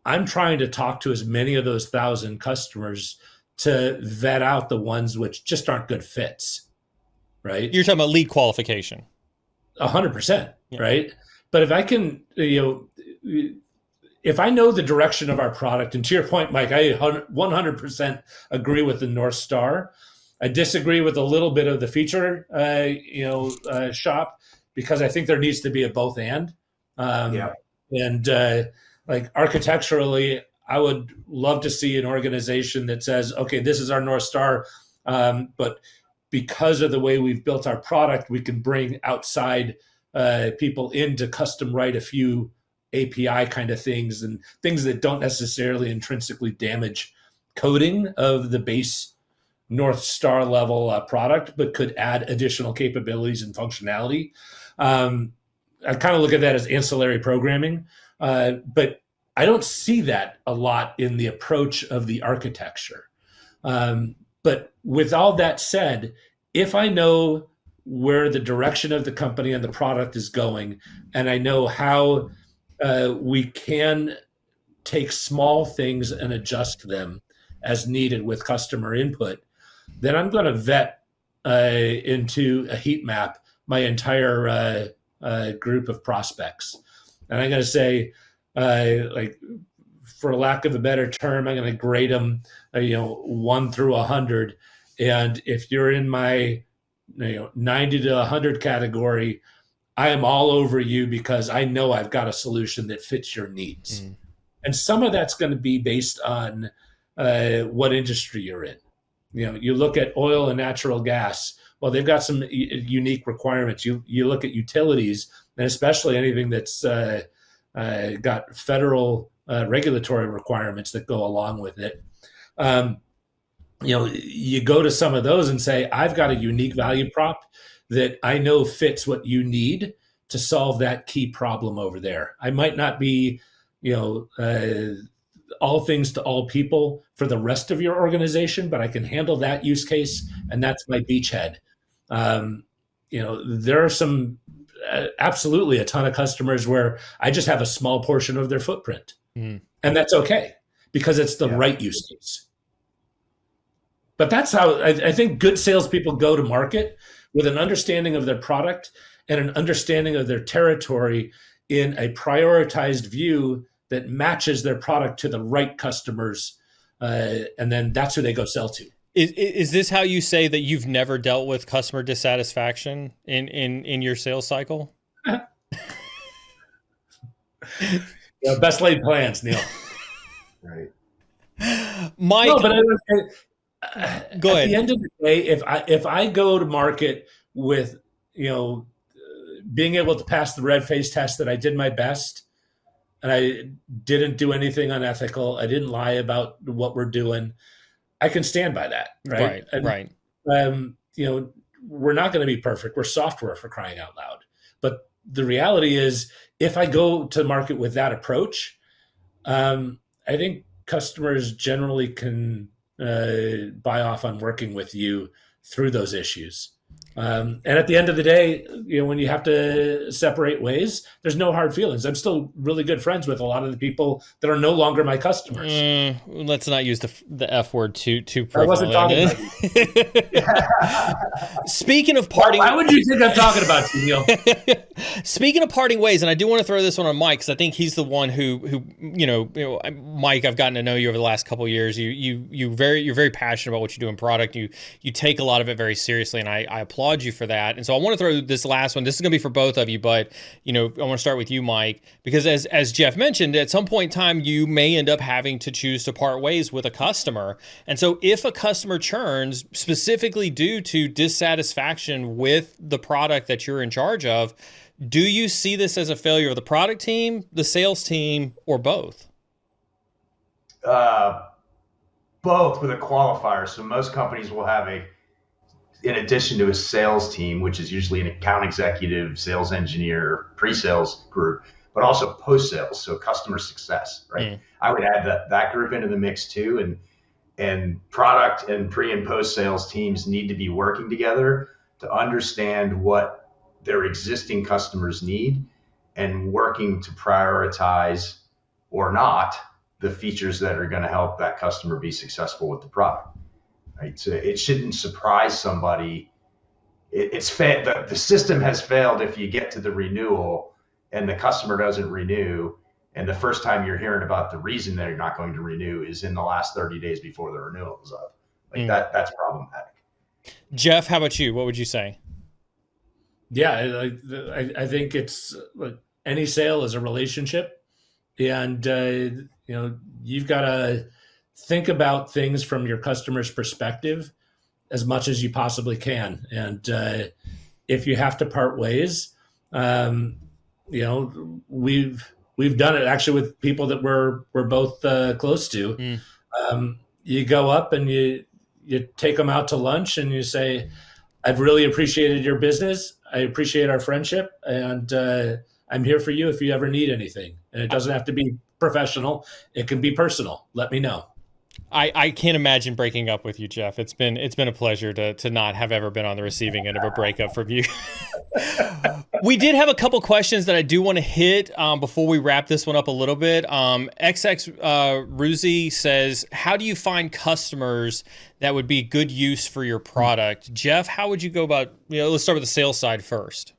I'm trying to talk to as many of those 1,000 customers to vet out the ones which just aren't good fits, right? You're talking about lead qualification. 100%, yeah. Right? But if I can, if I know the direction of our product, and to your point, Mike, I 100% agree with the North Star. I disagree with a little bit of the feature, shop, because I think there needs to be a both and. And like architecturally, I would love to see an organization that says, okay, this is our North Star, but because of the way we've built our product, we can bring outside people in to custom write a few API kind of things and things that don't necessarily intrinsically damage coding of the base North Star level product, but could add additional capabilities and functionality. I kind of look at that as ancillary programming, but I don't see that a lot in the approach of the architecture. But with all that said, if I know where the direction of the company and the product is going, and I know how we can take small things and adjust them as needed with customer input, then I'm going to vet into a heat map my entire group of prospects. And I'm going to say, like, for lack of a better term, I'm going to grade them, 1 through 100. And if you're in my 90 to 100 category, I am all over you because I know I've got a solution that fits your needs. And some of that's going to be based on what industry you're in. You look at oil and natural gas. Well, they've got some unique requirements. You look at utilities, and especially anything that's got federal regulatory requirements that go along with it. You go to some of those and say, I've got a unique value prop that I know fits what you need to solve that key problem over there. I might not be, all things to all people for the rest of your organization, but I can handle that use case, and that's my beachhead. There are some absolutely a ton of customers where I just have a small portion of their footprint, and that's okay because it's the right use case. But that's how I think good salespeople go to market, with an understanding of their product and an understanding of their territory in a prioritized view that matches their product to the right customers. And then that's who they go sell to. Is this how you say that you've never dealt with customer dissatisfaction in your sales cycle? Best laid plans, Neal. Right. Mike, no, but go ahead. At the end of the day, if I go to market with, being able to pass the red face test that I did my best, and I didn't do anything unethical, I didn't lie about what we're doing, I can stand by that. Right. Right. We're not going to be perfect. We're software, for crying out loud. But the reality is, if I go to market with that approach, I think customers generally can buy off on working with you through those issues. And at the end of the day, when you have to separate ways, there's no hard feelings. I'm still really good friends with a lot of the people that are no longer my customers. Let's not use the F word too prevalently. I wasn't talking about you. Speaking of parting, why would you think I'm talking about you, Neal? Speaking of parting ways, and I do want to throw this one on Mike, because I think he's the one who Mike, I've gotten to know you over the last couple of years. You're very passionate about what you do in product. You take a lot of it very seriously, and I applaud you for that. And so I want to throw this last one. This is going to be for both of you, but I want to start with you, Mike, because as Jeff mentioned, at some point in time, you may end up having to choose to part ways with a customer. And so if a customer churns specifically due to dissatisfaction with the product that you're in charge of, do you see this as a failure of the product team, the sales team, or both? Both, with a qualifier. So most companies will have in addition to a sales team, which is usually an account executive, sales engineer, pre-sales group, but also post-sales, so customer success, right? I would add that group into the mix too, and product and pre and post-sales teams need to be working together to understand what their existing customers need and working to prioritize or not the features that are going to help that customer be successful with the product. Right, so it shouldn't surprise somebody. The system has failed if you get to the renewal and the customer doesn't renew, and the first time you're hearing about the reason they're not going to renew is in the last 30 days before the renewal is up. That's problematic. Jeff, how about you? What would you say? Yeah, I think it's any sale is a relationship, and you've got to think about things from your customer's perspective as much as you possibly can. And if you have to part ways, we've done it actually with people that we're both close to. You go up and you take them out to lunch and you say, I've really appreciated your business. I appreciate our friendship, and I'm here for you if you ever need anything. And it doesn't have to be professional. It can be personal. Let me know. I can't imagine breaking up with you, Jeff. It's been a pleasure to not have ever been on the receiving end of a breakup from you. We did have a couple questions that I do want to hit before we wrap this one up a little bit. XX Ruzi says, how do you find customers that would be good use for your product? Jeff, how would you go about, let's start with the sales side first.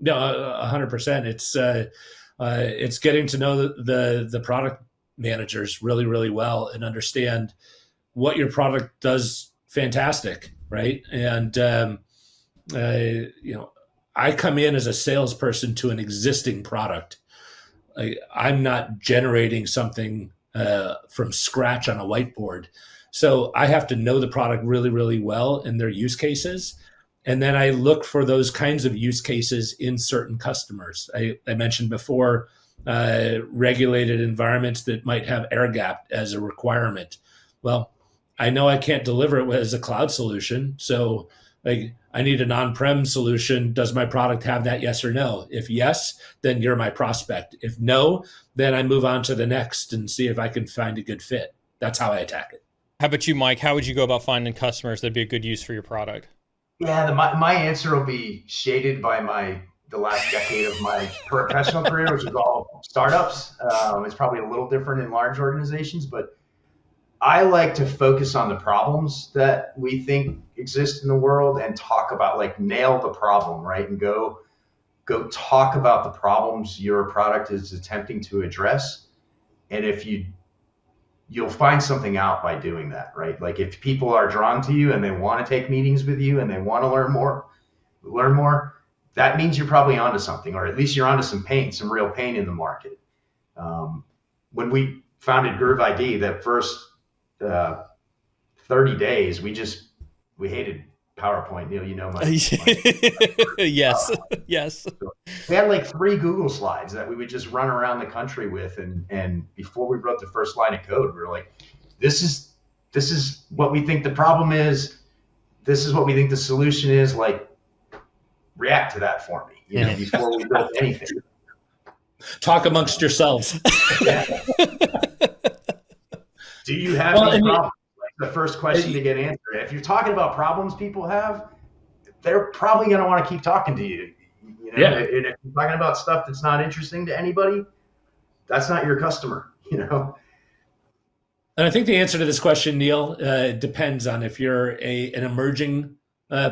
No, 100%. It's getting to know the product managers really, really well and understand what your product does fantastic, right? And I come in as a salesperson to an existing product. I'm not generating something from scratch on a whiteboard. So I have to know the product really, really well and their use cases. And then I look for those kinds of use cases in certain customers. I mentioned before, regulated environments that might have air gap as a requirement. Well, I know I can't deliver it as a cloud solution. So like I need an on-prem solution. Does my product have that? Yes or no? If yes, then you're my prospect. If no, then I move on to the next and see if I can find a good fit. That's how I attack it. How about you, Mike? How would you go about finding customers that'd be a good use for your product? Yeah, my answer will be shaded by the last decade of my professional career, which is all startups. It's probably a little different in large organizations, but I like to focus on the problems that we think exist in the world and talk about, like, nail the problem, right? And go talk about the problems your product is attempting to address. And if you'll find something out by doing that, right? Like if people are drawn to you and they want to take meetings with you and they want to learn more, that means you're probably onto something, or at least you're onto some real pain in the market. When we founded Groove ID, that first 30 days, we hated PowerPoint. Neal, you know my yes. We had like 3 Google slides that we would just run around the country with, and before we wrote the first line of code, we were like, this is what we think the problem is, this is what we think the solution is, like, react to that for me, before we built anything. Talk amongst yourselves. Yeah. Do you have any problems? The first question to get answered. If you're talking about problems people have, they're probably going to want to keep talking to you. Yeah. And if you're talking about stuff that's not interesting to anybody, that's not your customer. And I think the answer to this question, Neal, depends on if you're an emerging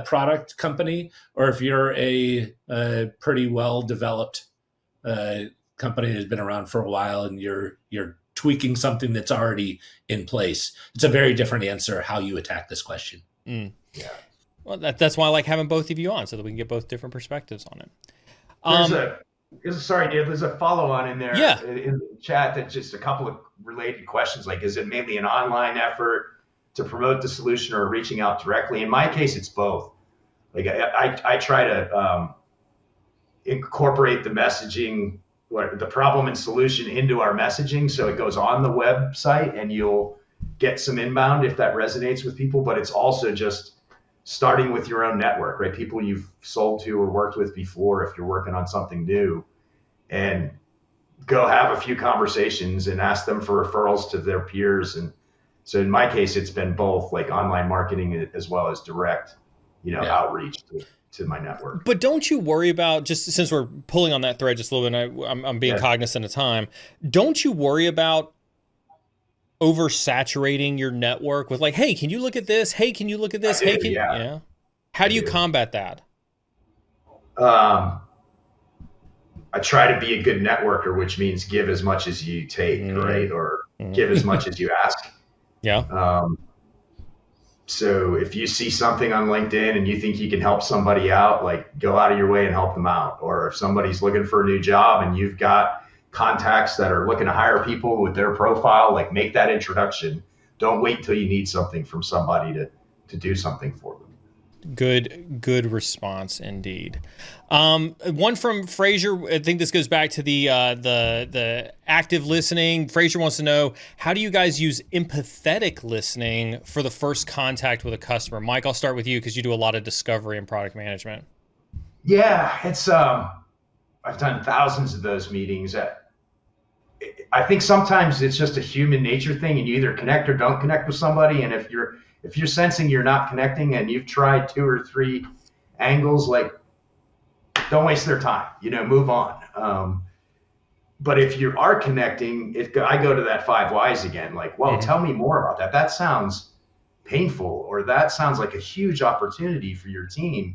product company or if you're a pretty well developed company that's been around for a while and you're tweaking something that's already in place. It's a very different answer how you attack this question. Yeah. Well, that's why I like having both of you on, so that we can get both different perspectives on it. There's a follow-on in there in the chat that's just a couple of related questions. Like, is it mainly an online effort to promote the solution or reaching out directly? In my case, it's both. Like I try to incorporate the messaging, the problem and solution into our messaging, so it goes on the website and you'll get some inbound if that resonates with people. But it's also just starting with your own network, right? People you've sold to or worked with before, if you're working on something new, and go have a few conversations and ask them for referrals to their peers. And so in my case, it's been both, like online marketing as well as direct, outreach to my network. But don't you worry about, just since we're pulling on that thread just a little bit, and I'm being cognizant of time, don't you worry about oversaturating your network with like, hey, can you look at this? Hey, can you look at this? How do you combat that? I try to be a good networker, which means give as much as you take, right? Or give as much as you ask. Yeah. So if you see something on LinkedIn and you think you can help somebody out, like, go out of your way and help them out. Or if somebody's looking for a new job and you've got contacts that are looking to hire people with their profile, like, make that introduction. Don't wait till you need something from somebody to do something for them. Good response indeed. One from Fraser. I think this goes back to the active listening. Fraser wants to know, how do you guys use empathetic listening for the first contact with a customer? Mike, I'll start with you because you do a lot of discovery and product management. Yeah, it's I've done thousands of those meetings. I think sometimes it's just a human nature thing, and you either connect or don't connect with somebody. And if you're sensing you're not connecting and you've tried 2 or 3 angles, like, don't waste their time, move on. But if you are connecting, I go to that 5 whys again, like, well, tell me more about that. That sounds painful, or that sounds like a huge opportunity for your team.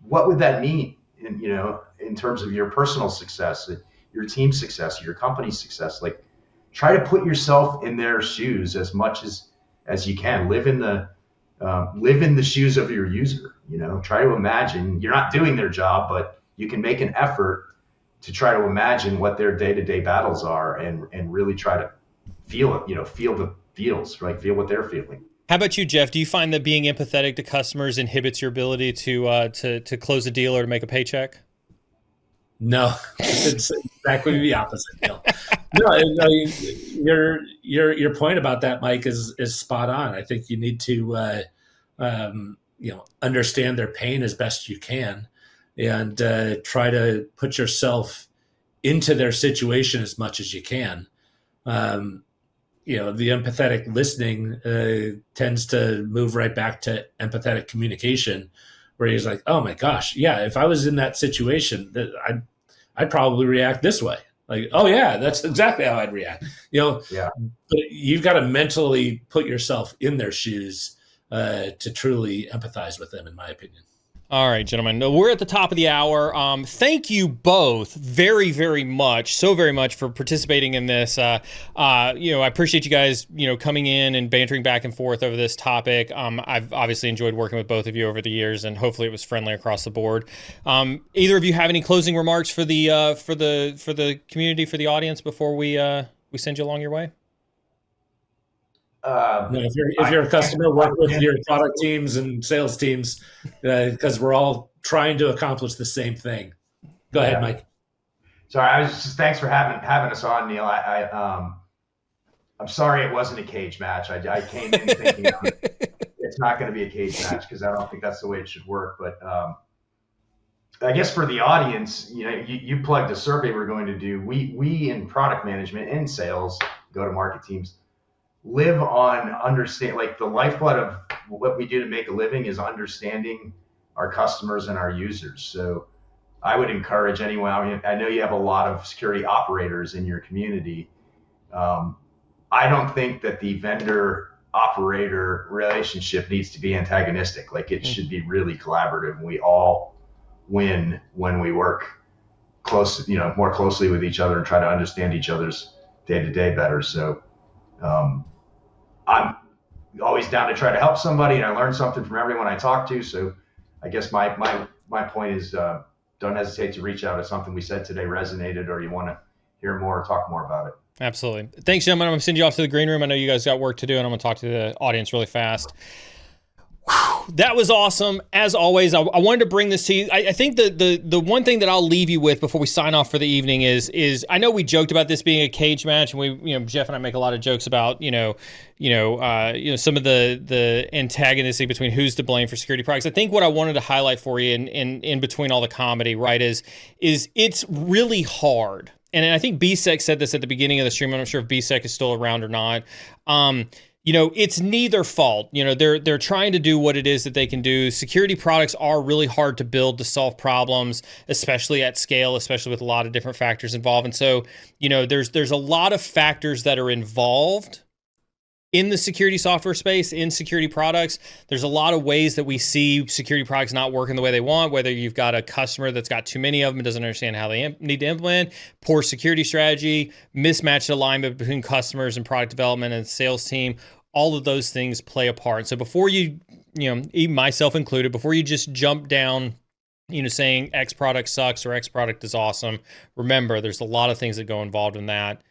What would that mean in terms of your personal success, your team's success, your company's success? Like, try to put yourself in their shoes as much as you can. Live in the shoes of your user. Try to imagine. You're not doing their job, but you can make an effort to try to imagine what their day-to-day battles are, and really try to feel it, feel the feels, right? Feel what they're feeling. How about you, Jeff? Do you find that being empathetic to customers inhibits your ability to close a deal or to make a paycheck? No, it's exactly the opposite. No, your point about that, Mike, is spot on. I think you need to understand their pain as best you can, and try to put yourself into their situation as much as you can. The empathetic listening tends to move right back to empathetic communication, where he's like, "Oh my gosh, yeah, if I was in that situation, I'd probably react this way." Like, "Oh yeah, that's exactly how I'd react." Yeah. But you've got to mentally put yourself in their shoes to truly empathize with them, in my opinion. All right, gentlemen, we're at the top of the hour. Thank you both very, very much, so very much for participating in this. I appreciate you guys, coming in and bantering back and forth over this topic. I've obviously enjoyed working with both of you over the years, and hopefully it was friendly across the board. Either of you have any closing remarks for the community, for the audience before we send you along your way? If you're a customer, work with your product teams and sales teams, because we're all trying to accomplish the same thing. Go ahead, Mike. Sorry, I was just thanks for having us on, Neal. I'm sorry it wasn't a cage match. I came in thinking it's not going to be a cage match because I don't think that's the way it should work. But I guess for the audience, you plugged a survey we're going to do. We in product management and sales, go-to-market teams, live on understand, like the lifeblood of what we do to make a living is understanding our customers and our users. So I would encourage anyone, I know you have a lot of security operators in your community. I don't think that the vendor operator relationship needs to be antagonistic. Like it should be really collaborative. We all win when we work close, more closely with each other and try to understand each other's day-to-day better. So I'm always down to try to help somebody, and I learn something from everyone I talk to. So I guess my point is don't hesitate to reach out if something we said today resonated or you want to hear more or talk more about it. Absolutely. Thanks, gentlemen. I'm going to send you off to the green room. I know you guys got work to do, and I'm going to talk to the audience really fast. That was awesome. As always, I wanted to bring this to you. I think the one thing that I'll leave you with before we sign off for the evening is I know we joked about this being a cage match, and we, Jeff and I make a lot of jokes about, some of the antagonistic between who's to blame for security products. I think what I wanted to highlight for you in between all the comedy, right, is it's really hard. And I think BSEC said this at the beginning of the stream. I'm not sure if BSEC is still around or not. It's neither fault. They're trying to do what it is that they can do. Security products are really hard to build to solve problems, especially at scale, especially with a lot of different factors involved. And so, there's a lot of factors that are involved in the security software space, in security products. There's a lot of ways that we see security products not working the way they want, whether you've got a customer that's got too many of them and doesn't understand how they need to implement, poor security strategy, mismatched alignment between customers and product development and sales team. All of those things play a part. So before you, even myself included, before you just jump down, saying X product sucks or X product is awesome, remember there's a lot of things that go involved in that.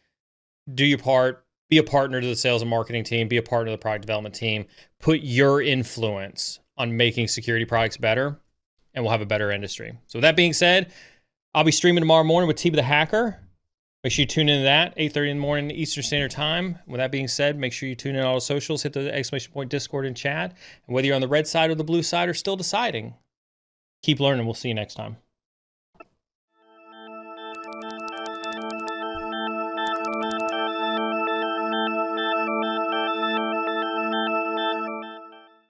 Do your part. Be a partner to the sales and marketing team. Be a partner to the product development team. Put your influence on making security products better, and we'll have a better industry. So with that being said, I'll be streaming tomorrow morning with T-B the Hacker. Make sure you tune into that, 8:30 in the morning Eastern Standard Time. With that being said, make sure you tune in on all the socials, hit the !point Discord and chat. And whether you're on the red side or the blue side or still deciding, keep learning. We'll see you next time.